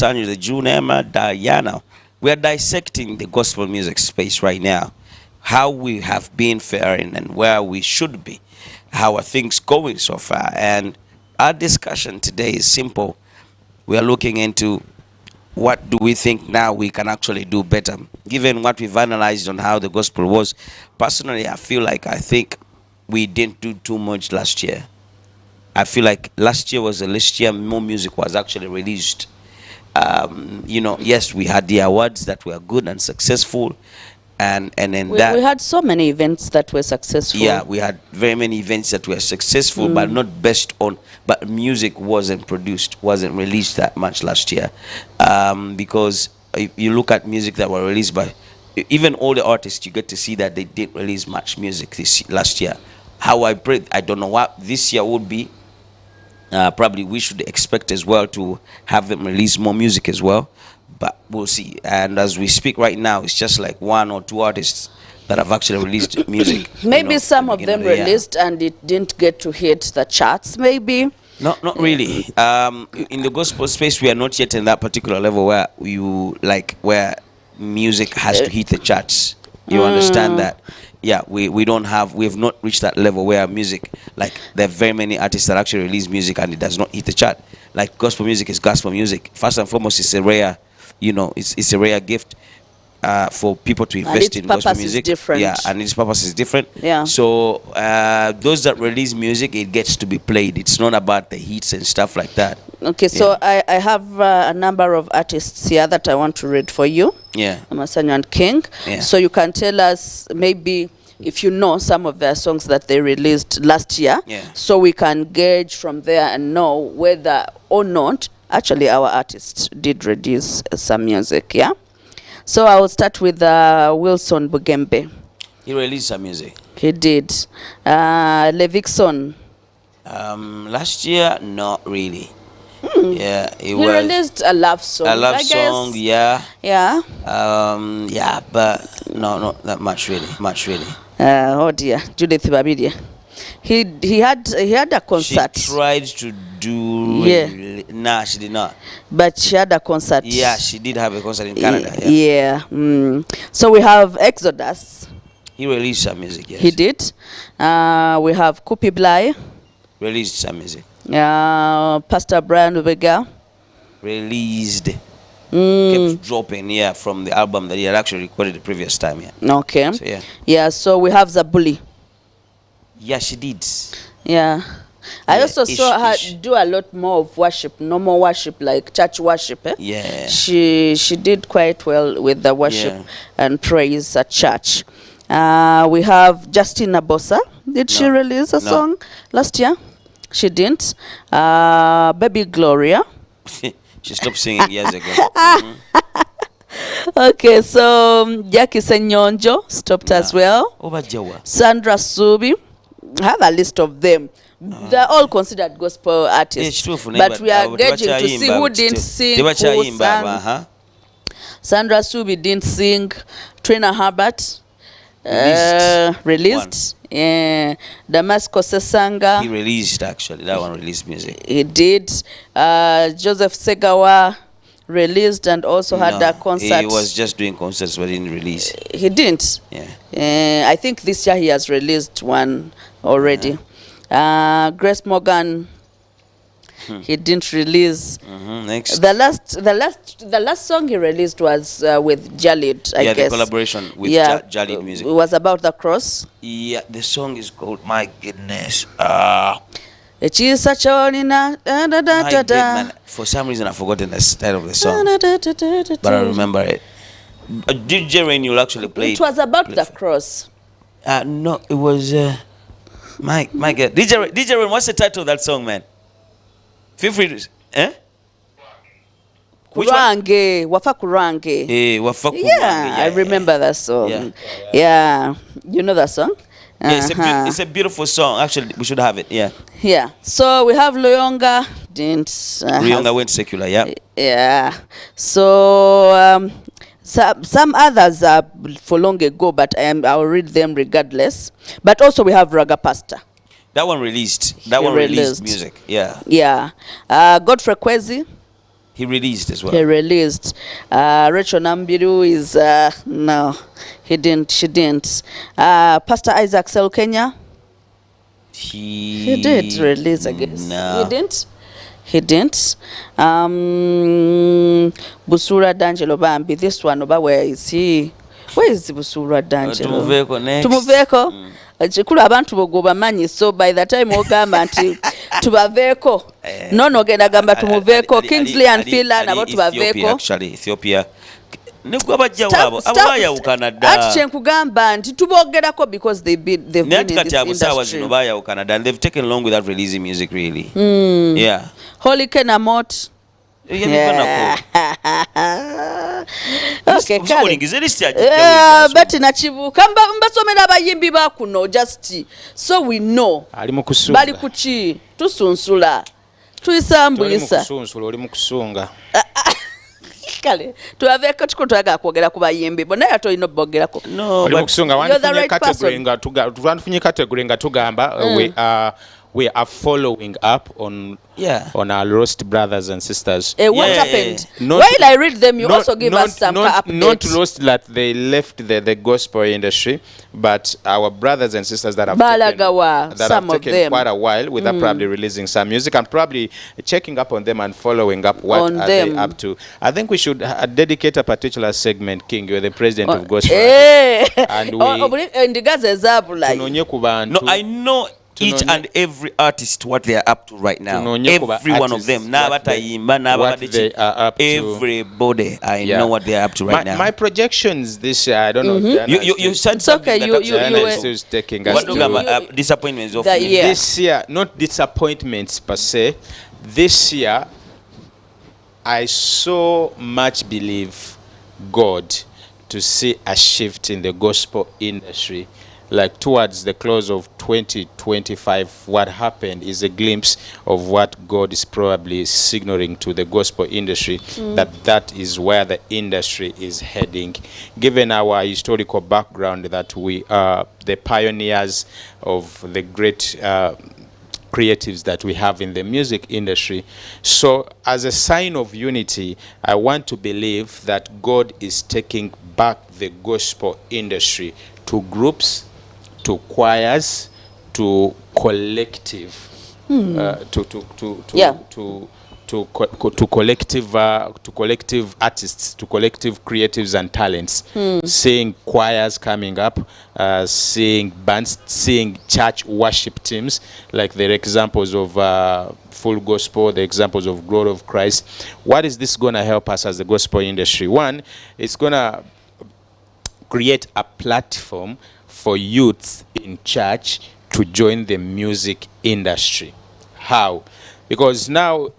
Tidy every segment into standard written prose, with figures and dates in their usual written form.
Masanyu, the Jew, Nema, Diana. We are dissecting the gospel music space right now. How we have been faring and where we should be. How are things going so far? And our discussion today is simple. We are looking into what do we think now we can actually do better. Given what we've analyzed on how the gospel was, personally, I think we didn't do too much last year. I feel like last year was the last year more music was actually released. Yes, we had the awards that were good and successful, and then we had so many events that were successful. Yeah, we had very many events that were successful, but not based on. But music wasn't released that much last year, because if you look at music that were released by even all the artists, you get to see that they didn't release much music last year. How I don't know what this year would be. Probably we should expect as well to have them release more music as well, but we'll see. And as we speak right now, it's just like one or two artists that have actually released music. Maybe some of them released and it didn't get to hit the charts, maybe. Not really. In the gospel space, we are not yet in that particular level where where music has to hit the charts. You understand that? Yeah, we have not reached that level where music, like there are very many artists that actually release music and it does not hit the chart. Like gospel music is gospel music. First and foremost, it's a rare, it's a rare gift for people to invest in gospel music. Yeah, and its purpose is different. Yeah. So those that release music, it gets to be played. It's not about the hits and stuff like that. Okay, so I have a number of artists here that I want to read for you. Yeah. Masanyu and King. Yeah. So you can tell us maybe if you know some of their songs that they released last year. Yeah. So we can gauge from there and know whether or not actually our artists did release some music. Yeah. So I will start with Wilson Bugembe. He released some music. He did. Levikson. Last year, not really. Yeah, he released a love song. A love song, yeah. Yeah. Yeah, but no, not that much really. Oh dear, Judith Babidia. He had a concert. She tried to do. Yeah. Nah, she did not. But she had a concert. Yeah, she did have a concert in Canada. Yeah. So we have Exodus. He released some music. Yes. He did. We have Kupi Bly. Released some music. Pastor Brian Ubega released. Kept dropping, from the album that he had actually recorded the previous time. Yeah. Okay. So, yeah. Yeah. So we have Zabuli. Yeah, she did. Yeah. I also saw her do a lot more of worship, normal worship, like church worship. Eh? Yeah. She did quite well with the worship and praise at church. We have Justina Bossa. Did she release a song last year? She didn't. Baby Gloria. She stopped singing years ago. Okay, so Jackie Senyonjo stopped as well. Sandra Subi. I have a list of them. They're all considered gospel artists. But we are gauging to see who didn't sing, who sang. Sandra Subi didn't sing. Trina Herbert released. Damascus Sesanga. He released, actually. That one released music. He did. Joseph Segawa released and also had a concert. He was just doing concerts but didn't release. He didn't. Yeah. I think this year he has released one already. Grace Morgan. He didn't release. Next. The last song he released was with Jalid, I guess. The collaboration with Jalid music. It was about the cross. Yeah, the song is called, my goodness. It is such a for some reason I've forgotten the title of the song. But I remember it. DJ Rain, you'll actually play it. It was about the cross. No, it was my God. DJ Rain, what's the title of that song, man? Feel free to Kurange, Wafa Kurange. Wafa Kurange. Yeah, I remember that song. Yeah. You know that song? Yeah, it's a beautiful song. Actually, we should have it. Yeah. Yeah. So we have Loyonga. Loyonga went secular. Yeah. Yeah. So some others are for long ago, but I'll read them regardless. But also we have Raga Pastor. That one released. That one released music. Yeah. Yeah. Godfrey Kwezi. He released as well. He released. Rachel Nambiru is no, he didn't. She didn't. Pastor Isaac Selkenya. He did release, I guess. No. He didn't. He didn't. Busura D'Angelo Bambi. This one, over where is he? Where is Busura D'Angelo? Tumuveko next. Tumuveko. Chikulu abantu bogoba manyi, so by the time ogamba nti tubaveeko nono ogenda gamba tumuveeko Kingsley and Phila nabo tubaveeko. Actually Ethiopia nigwa bajja wabo abayawukana dda. Ati kyenkugamba nti tubogerako because they've been in this industry. Zino bayawukana dda and they've taken long without releasing music really. Yeah. Holy Kenamot. Yeah. Okay, but nachibuka mbasomera abayimbi bakuno just so we know bali kuki tusunsula tuyisambuyisa oli mu kusunga kale tuaveko chiko twaga kwogera ku bayimbi bona yato ino bogerako oli mu kusunga wanfunye category nga tugamba we are following up on our lost brothers and sisters. What happened? While I read them, you also give us some updates. Not lost that they left the gospel industry, but our brothers and sisters that have taken quite a while without probably releasing some music and probably checking up on them and following up what are they up to. I think we should dedicate a particular segment, King. You're the president of gospel. And no, I know each and every artist what they are up to right now. Every one of them. Everybody, I know what they are up to right now. My projections this year, I don't know. You said it's okay. You were taking us disappointments of this year, not disappointments per se. This year, I so much believe God to see a shift in the gospel industry. Like towards the close of 2025, what happened is a glimpse of what God is probably signaling to the gospel industry, that is where the industry is heading. Given our historical background that we are the pioneers of the great creatives that we have in the music industry. So as a sign of unity, I want to believe that God is taking back the gospel industry to groups, to choirs, to collective, to collective artists, to collective creatives and talents. Seeing choirs coming up, seeing bands, seeing church worship teams, like the examples of Full Gospel, the examples of Glory of Christ. What is this going to help us as the gospel industry? One, it's going to create a platform for youths in church to join the music industry. How? Because now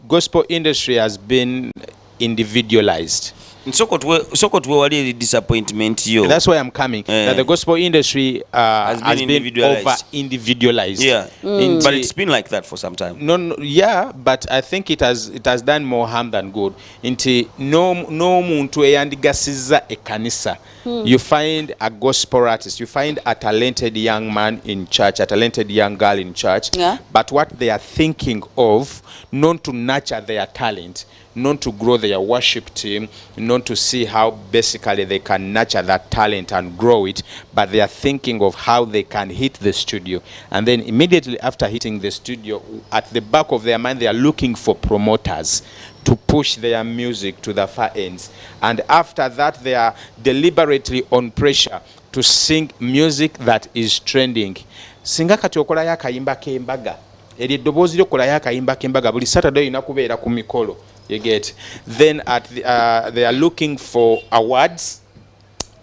gospel industry has been individualized. Disappointment you. That's why I'm coming. That the gospel industry has been over individualized. Yeah, but it's been like that for some time. No, yeah, but I think it has done more harm than good. No muntu eyandigasiza ekanisa. You find a gospel artist, you find a talented young man in church, a talented young girl in church, but what they are thinking of, not to nurture their talent, not to grow their worship team, not to see how basically they can nurture that talent and grow it, but they are thinking of how they can hit the studio. And then immediately after hitting the studio, at the back of their mind, they are looking for promoters to push their music to the far ends. And after that, they are deliberately on pressure to sing music that is trending. Singa kati okola ya kayimba kembaga. Eri dobozi lyokola ya kayimba kembaga buli Saturday inakubeera ku mikolo. You get. Then they are looking for awards,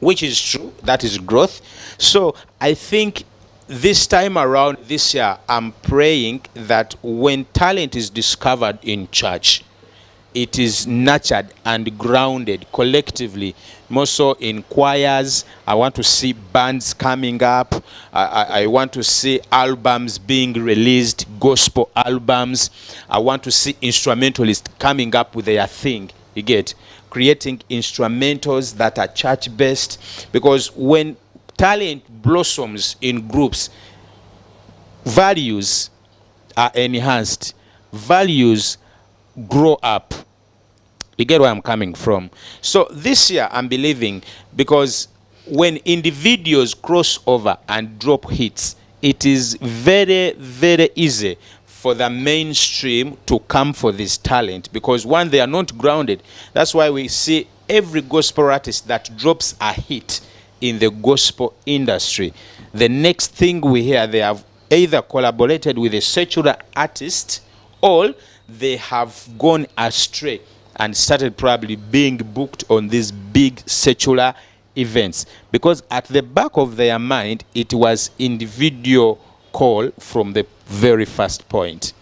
which is true. That is growth. So I think this time around, this year, I'm praying that when talent is discovered in church, it is nurtured and grounded collectively, more so in choirs. I want to see bands coming up. I want to see albums being released, gospel albums. I want to see instrumentalists coming up with their thing. You get, creating instrumentals that are church-based. Because when talent blossoms in groups, values are enhanced. Values grow up. You get where I'm coming from? So this year I'm believing, because when individuals cross over and drop hits, it is very, very easy for the mainstream to come for this talent, because one, they are not grounded. That's why we see every gospel artist that drops a hit in the gospel industry, the next thing we hear, they have either collaborated with a secular artist, or they have gone astray and started probably being booked on these big secular events, because at the back of their mind it was individual call from the very first point.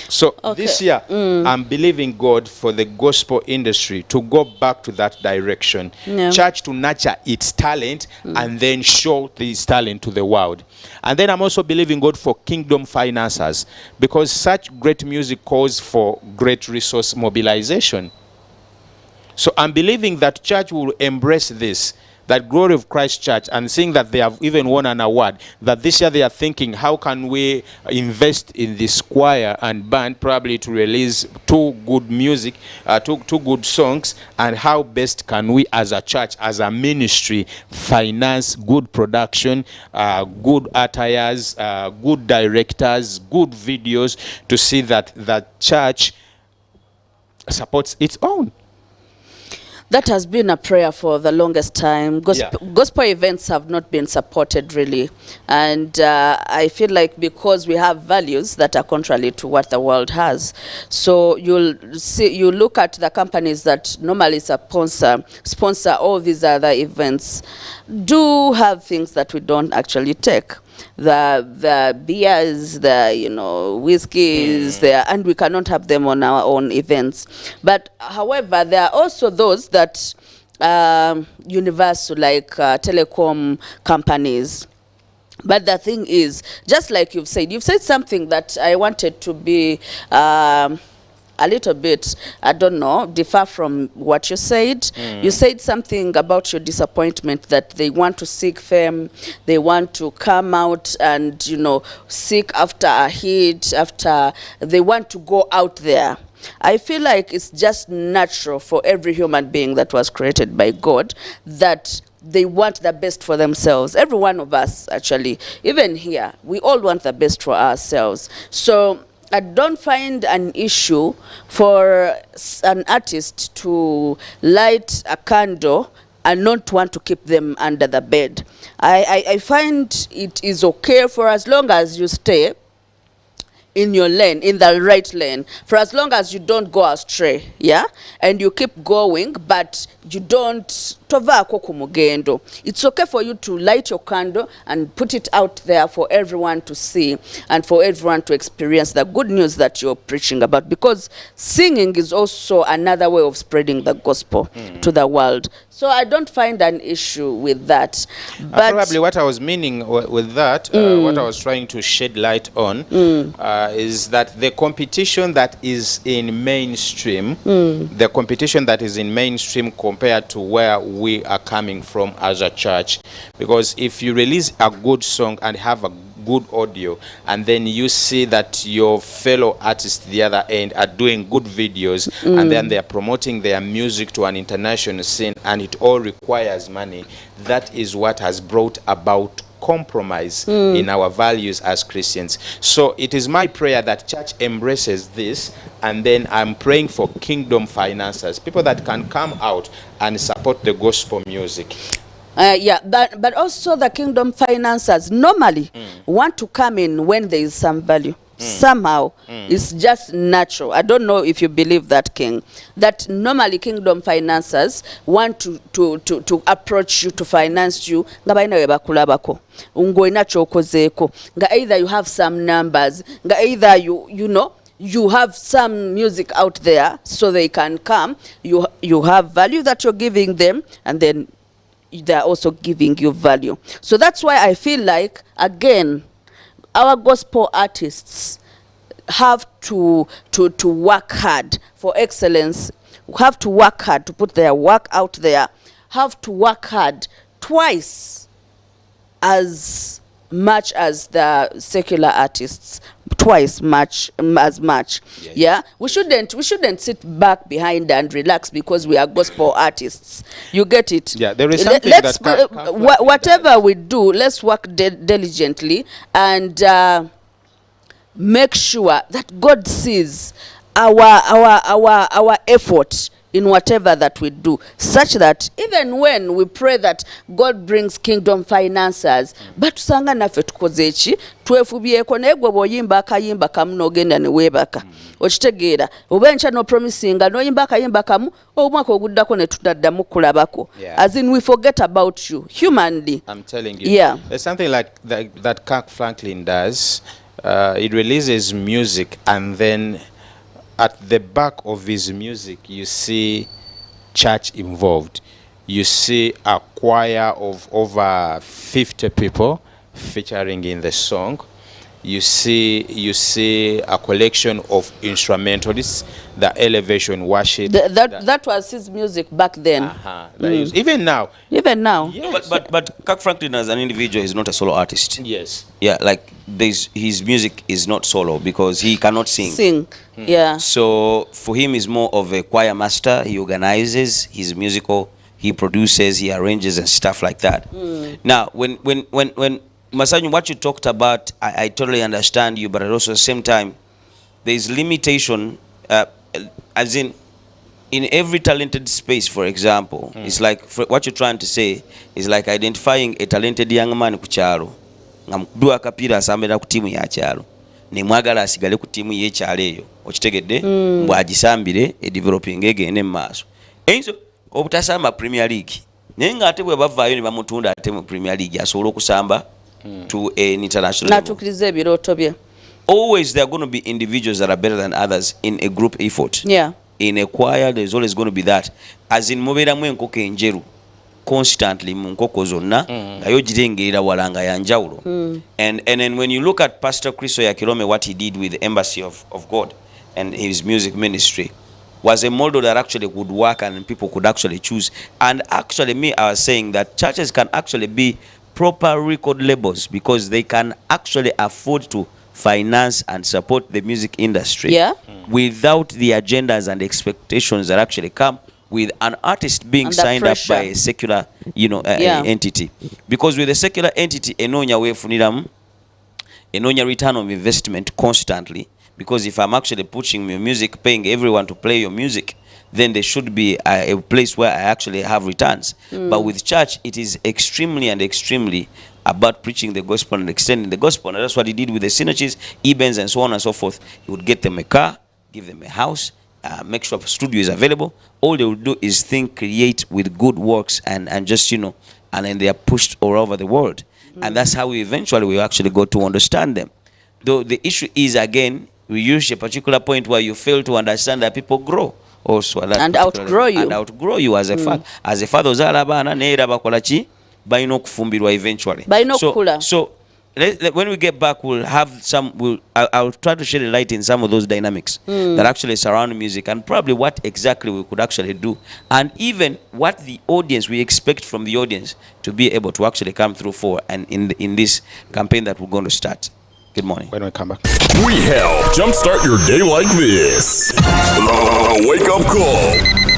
So this year I'm believing God for the gospel industry to go back to that direction. Church to nurture its talent and then show this talent to the world. And then I'm also believing God for kingdom finances, because such great music calls for great resource mobilization. So I'm believing that church will embrace this, that Glory of Christ Church, and seeing that they have even won an award, that this year they are thinking, how can we invest in this choir and band, probably to release two good music, two good songs, and how best can we as a church, as a ministry, finance good production, good attires, good directors, good videos, to see that the church supports its own. That has been a prayer for the longest time. Gospel events have not been supported really. And I feel like because we have values that are contrary to what the world has. So you look at the companies that normally sponsor all these other events, do have things that we don't actually take. The beers, the whiskeys, and we cannot have them on our own events. But however, there are also those that universal, like telecom companies. But the thing is, just like you've said something that I wanted to be a little bit, I don't know, differ from what you said. You said something about your disappointment, that they want to seek fame, they want to come out and, seek after a hit, after they want to go out there. I feel like it's just natural for every human being that was created by God that they want the best for themselves. Every one of us, actually, even here, we all want the best for ourselves. So I don't find an issue for an artist to light a candle and not want to keep them under the bed. I find it is okay for as long as you stay in your lane, in the right lane, for as long as you don't go astray, yeah, and you keep going, but you don't tovako kumugendo. It's okay for you to light your candle and put it out there for everyone to see and for everyone to experience the good news that you're preaching about, because singing is also another way of spreading the gospel to the world. So I don't find an issue with that. But probably what I was meaning with that, what I was trying to shed light on, is that the competition that is in mainstream, the competition that is in mainstream compared to where we are coming from as a church, because if you release a good song and have a good audio, and then you see that your fellow artists the other end are doing good videos, and then they are promoting their music to an international scene, and it all requires money, that is what has brought about compromise in our values as Christians. So it is my prayer that church embraces this, and then I'm praying for kingdom finances, people that can come out and support the gospel music. But also the kingdom financiers normally want to come in when there is some value. Somehow it's just natural. I don't know if you believe that, King, that normally kingdom financiers want to approach you, to finance you nga balina we bakulabako ng'olina ky'okozeeko, nga either you have some numbers, nga either you have some music out there, so they can come, you have value that you're giving them, and then they're also giving you value. So that's why I feel like, again, our gospel artists have to work hard for excellence, have to work hard to put their work out there, have to work hard twice as much as the secular artists, twice as much. Yeah, we shouldn't sit back behind and relax because we are gospel artists. You get it? Yeah, there is something whatever we do, let's work diligently and make sure that God sees our effort in whatever that we do, such that even when we pray that God brings kingdom finances, but tusanga naffe tukoze eki twefubyeko naye gwe bw'oyimba akayimba kamu n'ogenda ne weebaka okitegeera oba enkya n'opromisinga n'oyimba akayimba kamu omwaka oguddako ne tutaddamu kulabako. As in we forget about you humanly. I'm telling you, there's something like that Kirk Franklin does. It releases music, and then at the back of his music you see church involved. You see a choir of over 50 people featuring in the song. You see a collection of instrumentalists, the elevation worship. That was his music back then. Even now. Yes. But Kirk Franklin as an individual is not a solo artist. Yes. Yeah, like his music is not solo because he cannot sing. Yeah. So for him is more of a choir master. He organizes, he's musical, he produces, he arranges and stuff like that. Now when Masanyu, what you talked about, I totally understand you, but also at the same time, there is limitation, as in every talented space, for example. It's like, what you're trying to say is like identifying a talented young man kuchalo. Ngamdua kapira asambira ku timu ya chalo. Ne mwagala asigale ku timu ye chalo eyo. Okitegedde mbwajisambire developing egene maaso. Enzo obutasamba Premier League. Nenga ate bwe bavaayo ne bamutunda ate mu Premier League asobola okusamba to an international level. Always there are going to be individuals that are better than others in a group effort. Yeah. In a choir there's always going to be that. As in mubera mu enkoko enjeru constantly mu nkoko zonna nga yo girengerera walanga ya njawulo. And then when you look at Pastor Chris Yakirome, what he did with the Embassy of God and his music ministry was a model that actually would work and people could actually choose. And actually I was saying that churches can actually be proper record labels because they can actually afford to finance and support the music industry without the agendas and expectations that actually come with an artist being signed up by a secular entity. Because with a secular entity enonya wefuniramu enonya return of investment constantly, because if I'm actually pushing your music, paying everyone to play your music, then there should be a place where I actually have returns. But with church, it is extremely about preaching the gospel and extending the gospel. And that's what he did with the synergies, Ebens, and so on and so forth. He would get them a car, give them a house, make sure a studio is available. All they would do is create with good works and just, and then they are pushed all over the world. And that's how we eventually will actually go to understand them. Though the issue is, again, we reach a particular point where you fail to understand that people grow. Also and outgrow you as a father. As a father ozala abaana neera bakola ki balina okufumbirwa eventually. So when we get back we'll have I'll try to shed a light in some of those dynamics that actually surround music and probably what exactly we could actually do and even what the audience we expect from the audience to be able to actually come through for and in this campaign that we're going to start. Good morning. When we come back, we help jumpstart your day like this. The wake up call.